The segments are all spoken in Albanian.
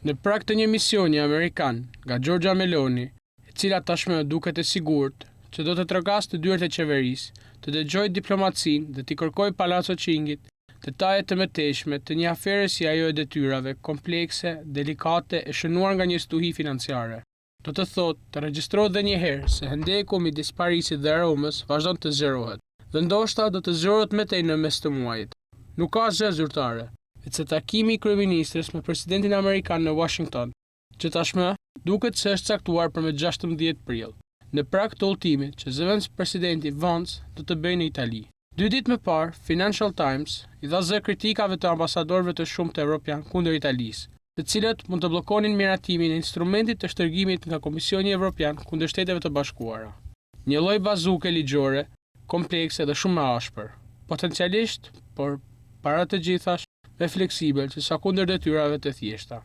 Në prag të një misioni amerikan nga Giorgia Meloni, e cila tashmë duket e sigurt që do të trogasë të dyert e qeverisë, të dëgjojë diplomacinë dhe t'i kërkojë Palazzo Chingit detajet të mëtejshme të një afere si ajo e detyrave, komplekse, delikate e shënuar nga një stuhi financiare. Do të thotë të regjistrohet dhe një herë se hendeku midis Parisit dhe Romës vazhdon të zgjerohet, dhe ndoshta do të zgjerohet mëtej në mes të muajit. Nuk ka asgjë zyrtare, veçse takimi i kryeministres me presidentin amerikan në Washington, që tashmë duket se është caktuar për me 16 prill, në prag të udhëtimit që zëvendës presidenti Vance do të bëjë në Itali. 2 ditë më parë, Financial Times i dha zë kritikave të ambasadorëve të shumtë evropian kundër Italisë, të cilët mund të bllokonin miratimin e instrumentit të shtërgimit nga Komisioni Evropian kundër Shteteve të Bashkuara. Një lloj bazuke ligjore, komplekse dhe shumë e ashpër, potencialisht, por para të gjithash, dhe fleksibel që sa kundër detyrave të thjeshta,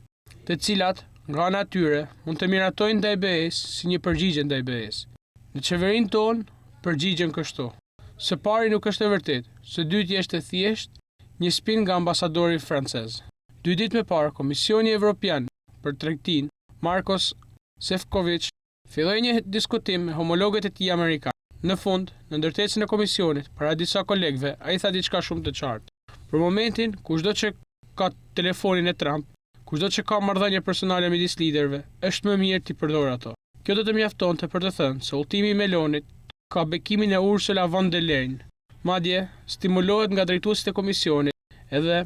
të cilat, nga ana e tyre, mund të miratojnë ndaj BE-s si një përgjigje ndaj BE-s. Në qeverinë tonë, përgjigjen kështu. Së pari nuk është e vërtet, së dyti është e thjesht një spin nga ambasadori francez. 2 ditë më parë, Komisioni Evropian për Tregtin, Marcos Sefcovic, filloi një diskutim me homologët e tij amerikanë. Në fund, në ndërtesën e komisionit, para disa kolegëve, ai tha diçka shumë të qartë. Për momentin, kushdo që ka telefonin e Trump, kushdo që ka marrëdhënie personale midis liderëve, është më mirë t'i përdor ato. Kjo do të mjaftonte për të thënë se udhëtimi i Melonit ka bekimin e Ursula von der Leyen. Madje stimulohet nga drejtuesit e komisionit, edhe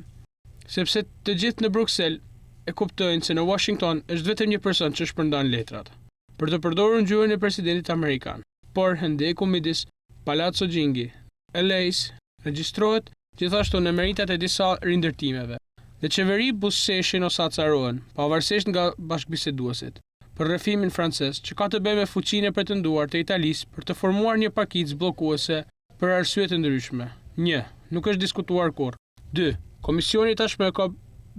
sepse të gjithë në Bruksel e kuptojnë se në Washington është vetëm një person që shpërndan letrat për të përdorur ngjyrën e presidentit amerikan. Por hendeku midis Palazzo Chigi e LA-s regjistrohet gjithashtu në meritat e disa rindërtimeve. Dhe qeveri buzëqeshin ose acarohen, pavarësisht nga bashkëbiseduesit, për rrëfimin francez që ka të bëjë me fuqinë e pretenduar të Italisë për të formuar një pakicë bllokuese për arsye të ndryshme. 1. Nuk është diskutuar kurrë. 2. Komisioni tashmë ka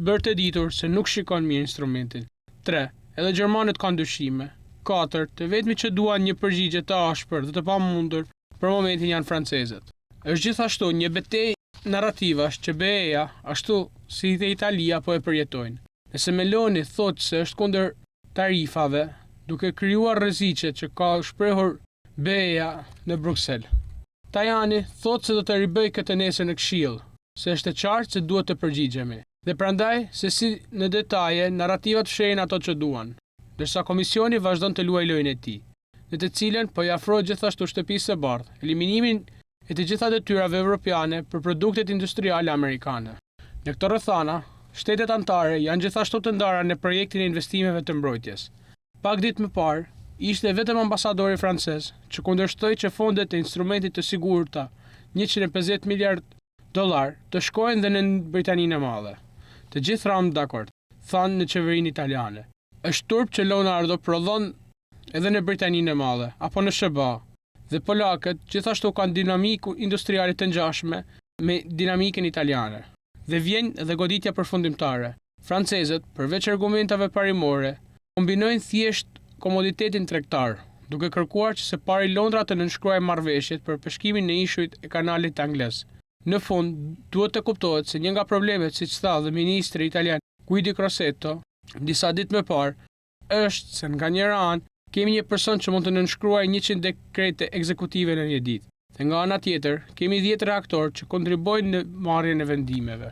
bërë të ditur se nuk shikon mirë instrumentin. 3. Edhe gjermanët kanë dyshime. 4. Të vetmi që duan një përgjigje të ashpër dhe të pamundur për momentin janë francezët. Është gjithashtu një betejë narrativash që BE-ja, ashtu si dhe Italia po e përjetojnë. Nëse Meloni thotë se është kundër tarifave, duke krijuar rreziqe që ka shprehur BE-ja në Bruksel. Tajani thotë se do të ribëj këtë nesër në Këshill, se është e qartë se duhet të përgjigjemi. Dhe prandaj se si në detaje narrativat fshehin ato që duan, ndërsa komisioni vazhdon të luajë lojën e tij, në të cilën po i afrohet gjithashtu shtëpisë së bardhë, eliminimin e të gjitha detyrave evropiane për produktet industriale amerikane. Në këto rrethana, shtetet anëtare janë gjithashtu të ndara në projektin e investimeve të mbrojtjes. Pak ditë më parë, ishte vetëm ambasadori francez që kundërshtoi që fondet e instrumentit të sigurta, $150 miliard, të shkojnë dhe në Britaninë e Madhe. Të gjithë ramë dakord, thanë në qeverinë italiane. Është turp që Leonardo prodhon edhe në Britaninë e Madhe, apo në SBA, dhe polakët gjithashtu kanë dinamikë industriale të ngjashme me dinamikën italiane. Dhe vjen edhe goditja përfundimtare. Francezët, përveç argumentave parimore, kombinojnë thjesht komoditetin tregtar, duke kërkuar që së pari Londra të nënshkruajë marrëveshjet për peshkimin në ishujt e kanalit anglez. Në fund, duhet të kuptohet se një nga problemet, siç tha dhe ministri italian Guido Crosetto disa ditë më parë, është se nga njëra anë kemi një person që mund të nënshkruajë 100 dekrete ekzekutive në një ditë, dhe nga ana tjetër kemi 10 reaktorë që kontribojnë në marrjen e vendimeve.